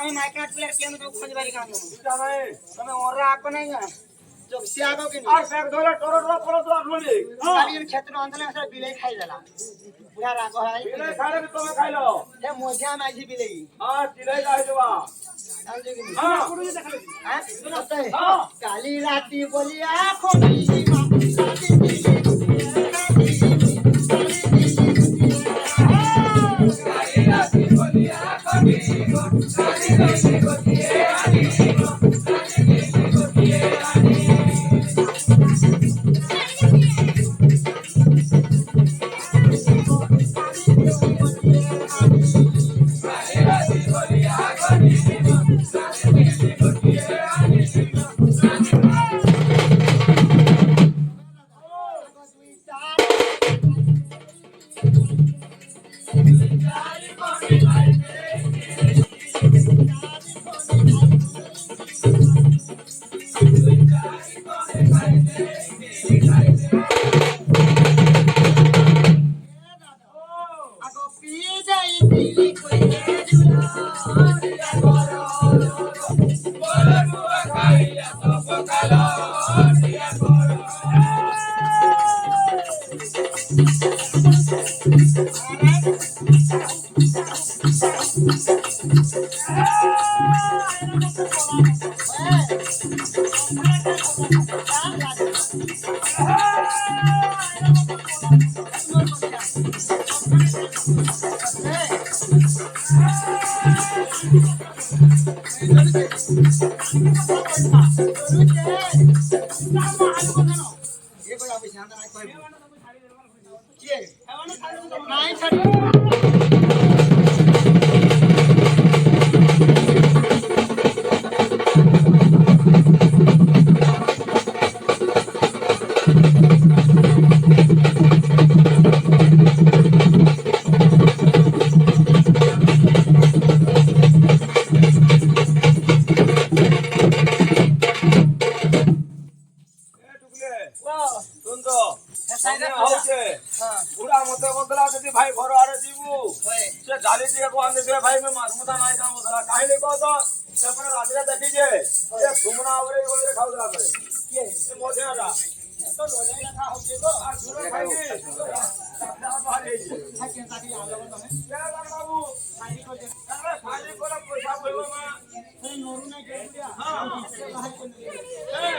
ଆମେ micro player କେନ ତ ଖୋଜି ବାରି କାମ ତମେ ଓରା ଆକ ନାହିଁ ନା ଯୋଗସି ଆଗ କି আর ব্যাগ ধরে টরো টরো পড়ো তো আপনি কালি ক্ষেত্র অঞ্চলে আসলে বিলেই খাই দেলা পুরা রাগ হয় বিলে খাইলে তুমি খাইলো এ মধ্যা মাঝি বিলেই আর চিলাই যাই দেবা হ্যাঁ হ্যাঁ কালি রাতি বলিয়া খনি বুড়া মতে বদলা যদি ভাই ঘর আড়ে দিবু সে ডালি দিয়ে কোন দিবে ভাই মে মাছ মুটা নাই কাম বদলা কাহিলে কো তো সেপরে রাতে দেখি যে এ ঘুমনা ওরে ওরে খাও দলা করে কে এ মজা না তো রোলে রাখা হচ্ছে তো আর সুরে ভাই না ভাই থাকে তাকি আলো তুমি কে বাবু ফাইলি কো দে আরে ফাইলি কোলা পয়সা কইবো মা এই নরু নাই কে দিয়া হ্যাঁ ভাই কোন এ